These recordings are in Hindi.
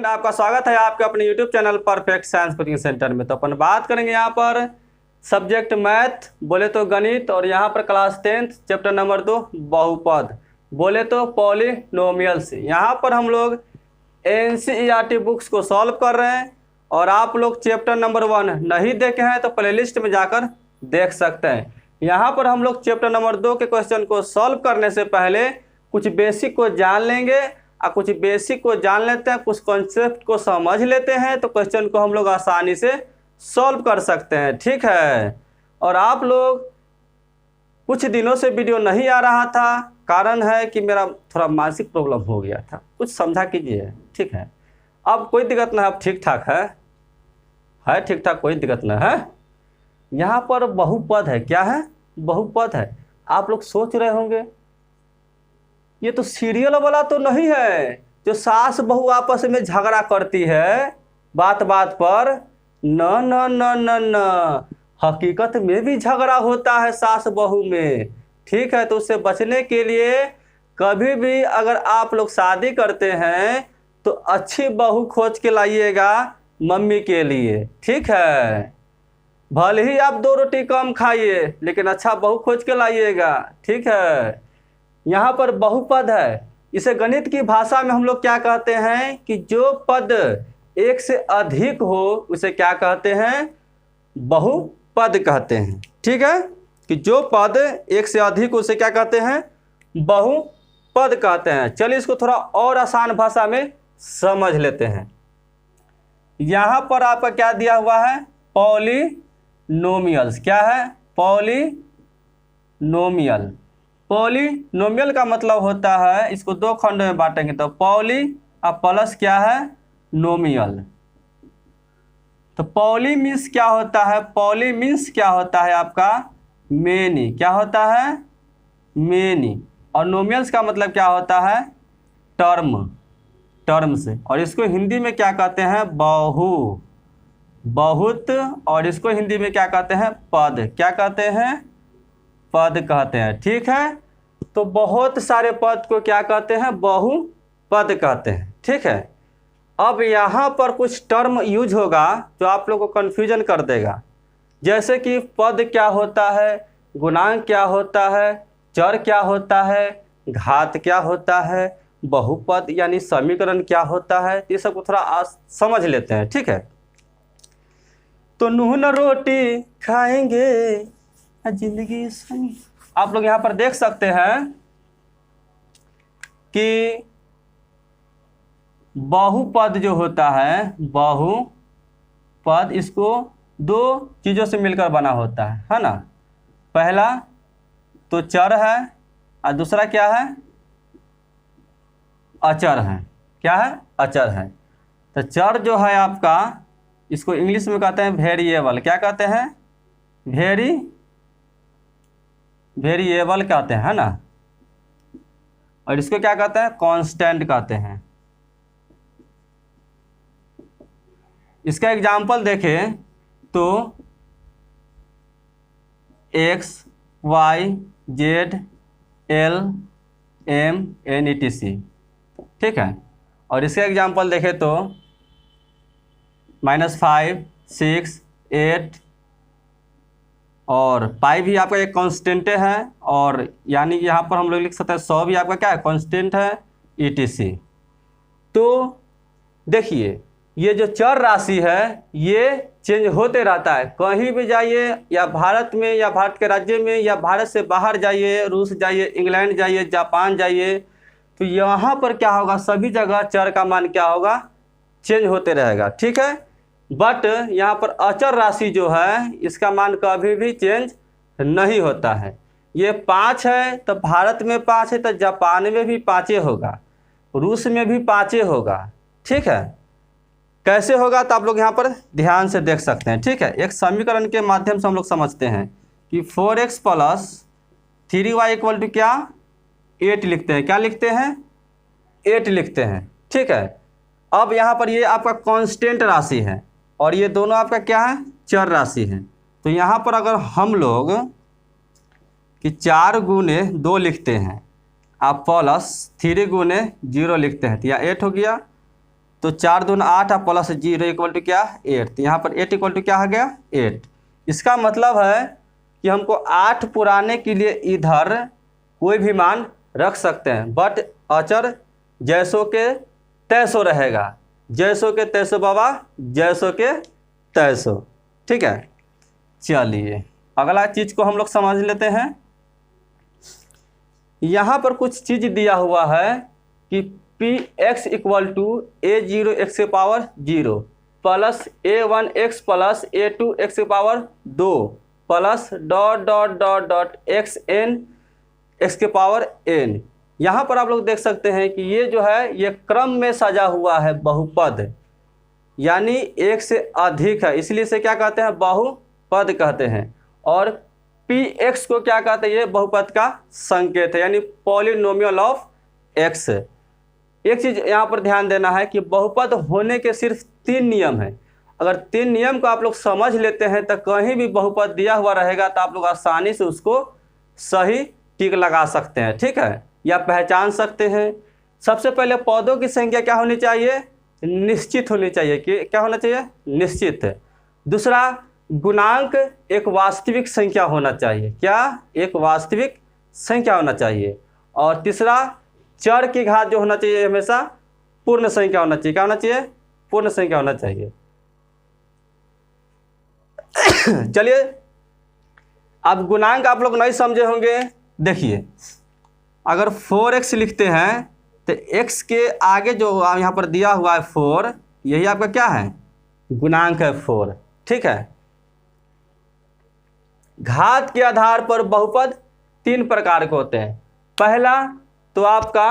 फ्रेंड, आपका स्वागत है आपके अपने YouTube channel perfect science coaching centre में। तो अपन बात करेंगे यहाँ पर सब्जेक्ट मैथ बोले तो गणित, और यहाँ पर क्लास 10th चैप्टर नंबर 2 बहुपद बोले तो पॉलिनोमियल्स। यहाँ पर हम लोग NCERT बुक्स को सॉल्व कर रहे हैं, और आप लोग चैप्टर नंबर 1 नहीं देखे हैं तो प्लेलिस्ट में जाकर देख सकते हैं। यहाँ पर हम लोग चैप्टर नंबर 2 के क्वेश्चन को सॉल्व करने से पहले कुछ बेसिक को जान लेंगे, और कुछ बेसिक को जान लेते हैं, कुछ कॉन्सेप्ट को समझ लेते हैं, तो क्वेश्चन को हम लोग आसानी से सॉल्व कर सकते हैं। ठीक है। और आप लोग कुछ दिनों से वीडियो नहीं आ रहा था, कारण है कि मेरा थोड़ा मानसिक प्रॉब्लम हो गया था, कुछ समझा कीजिए। ठीक है, अब कोई दिक्कत नहीं, अब ठीक ठाक है ठीक ठाक, कोई दिक्कत नहीं है। यहाँ पर बहुपद है। क्या है? बहुपद है। आप लोग सोच रहे होंगे ये तो सीरियल वाला तो नहीं है जो सास बहू आपस में झगड़ा करती है बात बात पर। न न न न न, हकीकत में भी झगड़ा होता है सास बहू में। ठीक है, तो उससे बचने के लिए कभी भी अगर आप लोग शादी करते हैं तो अच्छी बहू खोज के लाइएगा मम्मी के लिए। ठीक है, भले ही आप 2 रोटी कम खाइए लेकिन अच्छा बहू खोज के लाइएगा। ठीक है, यहाँ पर बहुपद है। इसे गणित की भाषा में हम लोग क्या कहते हैं कि जो पद एक से अधिक हो उसे क्या कहते हैं? बहुपद कहते हैं। ठीक है, कि जो पद एक से अधिक उसे क्या कहते हैं? बहुपद कहते हैं। चलिए इसको थोड़ा और आसान भाषा में समझ लेते हैं। यहाँ पर आपका क्या दिया हुआ है? पॉलिनोमियल्स। क्या है? पॉलिनोमियल। पॉलिनोमियल का मतलब होता है, इसको 2 खंड में बांटेंगे तो पॉली और प्लस क्या है? नोमियल। तो पॉली मीन्स क्या होता है? पॉली मीन्स क्या होता है आपका? मेनी। क्या होता है? मेनी। और नोमियल्स का मतलब क्या होता है? टर्म। टर्म से। और इसको हिंदी में क्या कहते हैं? बहु, बहुत। और इसको हिंदी में क्या कहते हैं? पद। क्या कहते हैं? पद कहते हैं। ठीक है, तो बहुत सारे पद को क्या कहते हैं? बहुपद कहते हैं। ठीक है, अब यहाँ पर कुछ टर्म यूज होगा जो आप लोगों को कन्फ्यूजन कर देगा, जैसे कि पद क्या होता है, गुणांक क्या होता है, चर क्या होता है, घात क्या होता है, बहुपद यानी समीकरण क्या होता है। ये सब को थोड़ा समझ लेते हैं। ठीक है, तो नून रोटी खाएंगे जिंदगी संग। आप लोग यहाँ पर देख सकते हैं कि बहुपद जो होता है, बहुपद, इसको 2 चीज़ों से मिलकर बना होता है ना। पहला तो चर है और दूसरा क्या है? अचर है। क्या है? अचर है। तो चर जो है आपका, इसको इंग्लिश में कहते हैं वेरिएबल। क्या कहते हैं? वेरिएबल कहते हैं, है ना। और इसको क्या कहते हैं? कांस्टेंट कहते हैं। इसका एग्जाम्पल देखें तो x, y, z, l, m, n, etc। ठीक है, और इसका एग्जाम्पल देखें तो -5, 6, 8, और पाई भी आपका एक कांस्टेंट है, और यानी यहाँ पर हम लोग लिख सकते हैं 100 भी आपका क्या है? कांस्टेंट है, etc। तो देखिए, ये जो चर राशि है ये चेंज होते रहता है। कहीं भी जाइए, या भारत में, या भारत के राज्य में, या भारत से बाहर जाइए, रूस जाइए, इंग्लैंड जाइए, जापान जाइए, तो यहाँ पर क्या होगा? सभी जगह चर का मान क्या होगा? चेंज होते रहेगा। ठीक है, बट यहाँ पर अचर राशि जो है इसका मान कभी भी चेंज नहीं होता है। ये 5 है तो भारत में 5 है तो जापान में भी 5 होगा, रूस में भी 5 होगा। ठीक है, कैसे होगा तो आप लोग यहाँ पर ध्यान से देख सकते हैं। ठीक है, एक समीकरण के माध्यम से हम लोग समझते हैं कि 4x + 3y = क्या? 8 लिखते हैं। क्या लिखते हैं? 8 लिखते हैं। ठीक है, अब यहाँ पर ये आपका कांस्टेंट राशि है और ये दोनों आपका क्या है? चर राशि है। तो यहाँ पर अगर हम लोग कि 4 गुने 2 लिखते हैं, आप +3 गुने 0 लिखते हैं तो यह 8 हो गया। तो 4 दूनी 8 और प्लस 0 इक्वल टू क्या 8। तो यहाँ पर 8 इक्वल टू क्या हो गया 8। इसका मतलब है कि हमको 8 पुराने के लिए इधर कोई भी मान रख सकते हैं, बट अचर जैसों के तैसो रहेगा। जैसों के तैसो बाबा, जैसों के तैसो। ठीक है, चलिए अगला चीज को हम लोग समझ लेते हैं। यहाँ पर कुछ चीज दिया हुआ है कि P x equal to a0 x के power 0 plus a1 x plus a2 x के power 2 plus dot dot dot dot x n x के पावर n। यहाँ पर आप लोग देख सकते हैं कि ये जो है ये क्रम में सजा हुआ है बहुपद, यानी एक से अधिक है, इसलिए इसे क्या कहते हैं बहुपद कहते हैं। और पी एक्स को क्या कहते हैं, ये बहुपद का संकेत है, यानी पॉलिनोमियल ऑफ एक्स। एक चीज यहाँ पर ध्यान देना है कि बहुपद होने के सिर्फ 3 नियम हैं। अगर 3 नियम को आप लोग समझ लेते हैं तो कहीं भी बहुपद दिया हुआ रहेगा तो आप लोग आसानी से उसको सही टिक लगा सकते हैं, ठीक है, या पहचान सकते हैं। सबसे पहले पदों की संख्या क्या होनी चाहिए, निश्चित होनी चाहिए। कि क्या होना चाहिए, निश्चित। दूसरा, गुणांक एक वास्तविक संख्या होना चाहिए। क्या, एक वास्तविक संख्या होना चाहिए। और तीसरा, चर की घात जो होना चाहिए हमेशा पूर्ण संख्या होना चाहिए। क्या होना चाहिए, पूर्ण संख्या होना चाहिए। चलिए, अब गुणांक आप लोग नहीं समझे होंगे। देखिए, अगर 4x लिखते हैं तो x के आगे जो यहाँ पर दिया हुआ है 4, यही आपका क्या है, गुणांक है 4। ठीक है, घात के आधार पर बहुपद 3 प्रकार के होते हैं। पहला तो आपका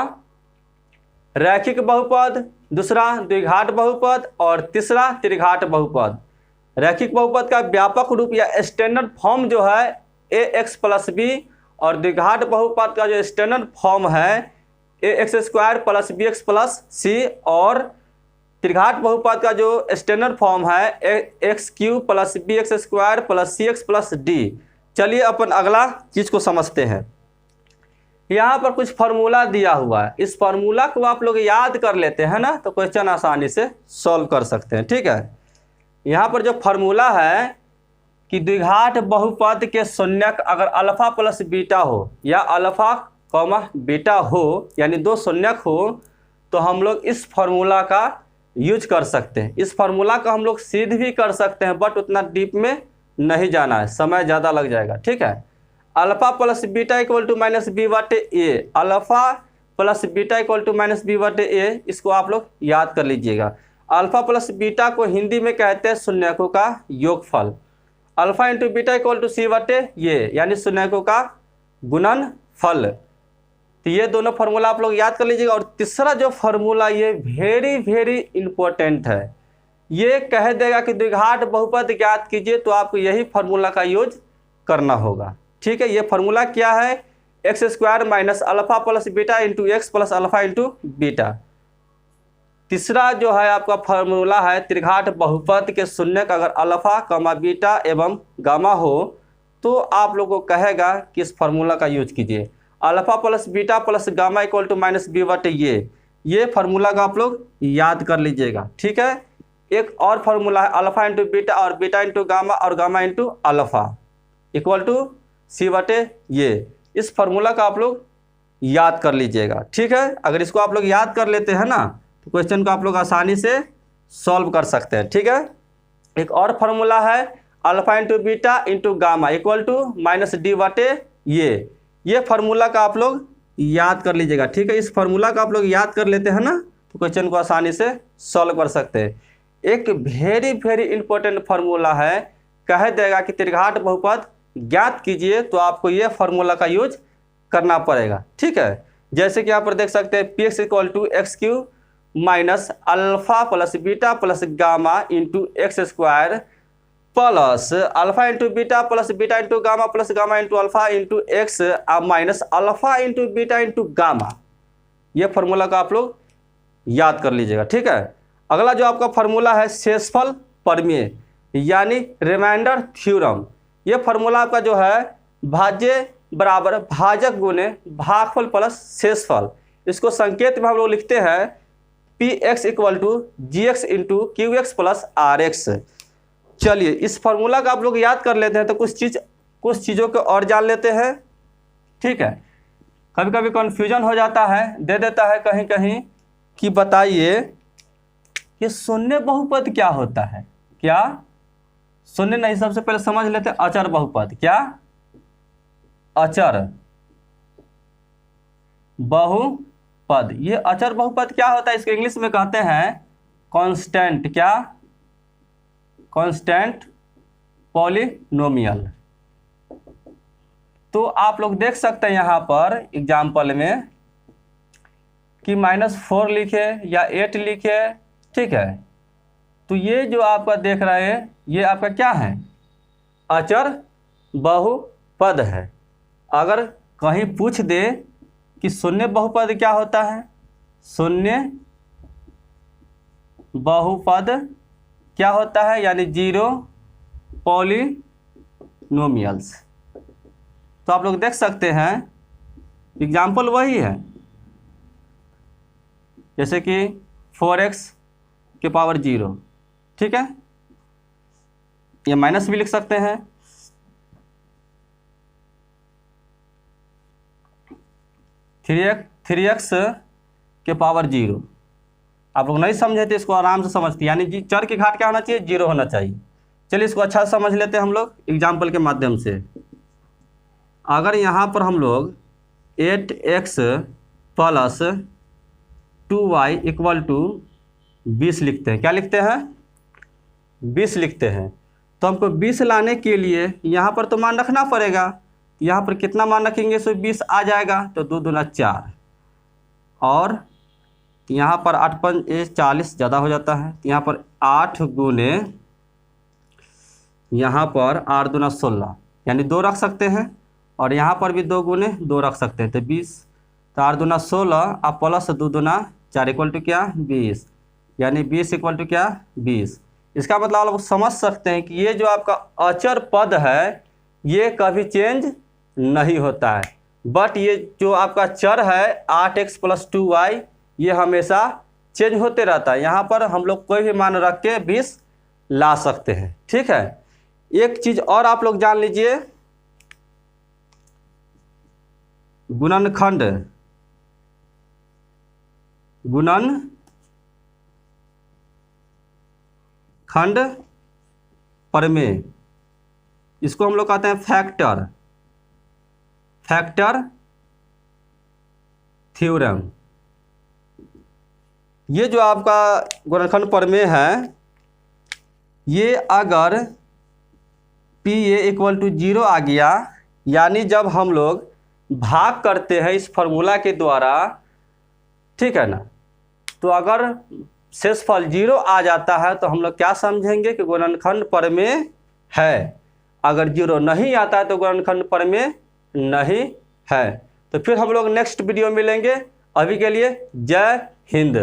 रैखिक बहुपद, दूसरा द्विघात बहुपद और तीसरा त्रिघात बहुपद। रैखिक बहुपद का व्यापक रूप या स्टैंडर्ड फॉर्म जो है ax प्लस बी, और द्विघात बहुपद का जो स्टैंडर्ड फॉर्म है ax square plus bx plus C, और त्रिघात बहुपद का जो स्टैंडर्ड फॉर्म है x cube plus bx square plus cx plus D. चलिए अपन अगला चीज को समझते हैं। यहाँ पर कुछ फार्मूला दिया हुआ है, इस फार्मूला को आप लोग याद कर लेते हैं ना तो क्वेश्चन आसानी से सॉल्व कर सकते हैं। ठीक है, यहाँ पर जो फार्मूला है कि द्विघात बहुपद के शून्यक अगर अल्फा प्लस बीटा हो या अल्फा कॉमा बीटा हो, यानी 2 शून्यक हो, तो हम लोग इस फार्मूला का यूज कर सकते हैं। इस फार्मूला का हम लोग सिद्ध भी कर सकते हैं, बट उतना डीप में नहीं जाना है, समय ज़्यादा लग जाएगा। ठीक है, alpha plus beta equal to minus B बटे A, alpha plus beta equal to minus B बटे ए, इसको आप लोग याद कर लीजिएगा। अल्फा प्लस बीटा को हिंदी में कहते हैं शून्यकों का योगफल। Alpha into beta equal to C बटे ये, यानी शून्यकों का गुणनफल। तो ये दोनों फार्मूला आप लोग याद कर लीजिएगा। और तीसरा जो फार्मूला ये वेरी वेरी इंपॉर्टेंट है, ये कह देगा कि द्विघात बहुपद ज्ञात कीजिए, तो आपको यही फार्मूला का यूज करना होगा। ठीक है, ये फार्मूला क्या है, x square minus alpha plus beta into x plus alpha into beta. तीसरा जो है आपका फार्मूला है त्रिघात बहुपद के शून्यक अगर अल्फा कमा बीटा एवं गामा हो, तो आप लोगों को कहेगा कि इस फार्मूला का यूज कीजिए। Alpha plus beta plus gamma equal to minus B बटे ये फार्मूला का आप लोग याद कर लीजिएगा। ठीक है, एक और फार्मूला है अल्फा इंटू बीटा और बीटा इंटू गामा और gamma into alpha equal to C बटे ये। इस फार्मूला का आप लोग याद कर लीजिएगा। ठीक है, अगर इसको आप लोग याद कर लेते हैं ना तो क्वेश्चन को आप लोग आसानी से सॉल्व कर सकते हैं। ठीक है, एक और फार्मूला है alpha into beta into gamma equal to minus D बटे ये फार्मूला का आप लोग याद कर लीजिएगा। ठीक है, इस फार्मूला का आप लोग याद कर लेते हैं ना तो क्वेश्चन को आसानी से सॉल्व कर सकते हैं। एक वेरी वेरी इंपॉर्टेंट फार्मूला है, कह देगा कि त्रिघात बहुपद ज्ञात कीजिए, तो आपको ये फार्मूला का यूज करना पड़ेगा। ठीक है, जैसे कि यहाँ पर देख सकते हैं P x equal to x cube minus alpha plus beta plus gamma into x square plus alpha into beta plus beta into gamma plus gamma into alpha into x minus alpha into beta into gamma. ये फार्मूला का आप लोग याद कर लीजिएगा। ठीक है, अगला जो आपका फार्मूला है शेषफल प्रमेय यानी रिमाइंडर थ्योरम। ये फार्मूला आपका जो है भाज्य बराबर भाजक गुने भागफल प्लस शेषफल। इसको संकेत में हम लोग लिखते हैं P x equal to G x into Q x plus R x. चलिए इस फॉर्मूला का आप लोग याद कर लेते हैं तो कुछ चीज़ों को और जान लेते हैं। ठीक है, कभी कभी कन्फ्यूजन हो जाता है, दे देता है कहीं कहीं कि बताइए कि शून्य बहुपद क्या होता है। क्या शून्य नहीं, सबसे पहले समझ लेते हैं अचर बहुपद। क्या अचर बहुपद, ये अचर बहुपद क्या होता है, इसके इंग्लिश में कहते हैं कांस्टेंट। क्या कांस्टेंट पॉलिनोमियल। तो आप लोग देख सकते हैं यहाँ पर एग्जाम्पल में कि -4 लिखे या 8 लिखे। ठीक है, तो ये जो आपका देख रहे हैं ये आपका क्या है, अचर बहुपद है। अगर कहीं पूछ दे कि शून्य बहुपद क्या होता है, शून्य बहुपद क्या होता है, यानी 0 पॉलिनोमियल्स। तो आप लोग देख सकते हैं एग्जाम्पल वही है, जैसे कि 4x के पावर 0। ठीक है, ये माइनस भी लिख सकते हैं। 3x के पावर 0। आप लोग नहीं समझे थे, इसको आराम से समझते, यानी चर की घात क्या होना चाहिए, 0 होना चाहिए। चलिए इसको अच्छा से समझ लेते हैं हम लोग एग्जाम्पल के माध्यम से। अगर यहाँ पर हम लोग 8x plus 2y equal to 20 लिखते हैं, क्या लिखते हैं, 20 लिखते हैं, तो हमको 20 लाने के लिए यहाँ पर तो मान रखना पड़ेगा। यहाँ पर कितना मान रखेंगे, सो 20 आ जाएगा, तो 2 दूना 4, और यहाँ पर 8 5 40 ज़्यादा हो जाता है, यहाँ पर 8 गुने यहाँ पर 8 दूना 16, यानी 2 रख सकते हैं, और यहाँ पर भी 2 गुने 2 रख सकते हैं, तो 20। तो 8 दूना 16 अब प्लस 2 दूना 4 इक्वल टू क्या, 20, यानी 20 इक्वल टू क्या, 20। इसका मतलब आप लोग समझ सकते हैं कि ये जो आपका अचर पद है ये कभी चेंज नहीं होता है, बट ये जो आपका चर है 8x प्लस 2y ये हमेशा चेंज होते रहता है। यहाँ पर हम लोग कोई भी मान रख के 20 ला सकते हैं। ठीक है, एक चीज़ और आप लोग जान लीजिए, गुणनखंड प्रमेय, इसको हम लोग कहते हैं फैक्टर थ्योरम। ये जो आपका गुणनखंड प्रमेय है, ये अगर P a इक्वल टू 0 आ गया, यानी जब हम लोग भाग करते हैं इस फॉर्मूला के द्वारा, ठीक है ना, तो अगर शेषफल 0 आ जाता है तो हम लोग क्या समझेंगे कि गुणनखंड प्रमेय है। अगर 0 नहीं आता है तो गुणनखंड प्रमेय नहीं है। तो फिर हम लोग नेक्स्ट वीडियो मिलेंगे। अभी के लिए जय हिंद।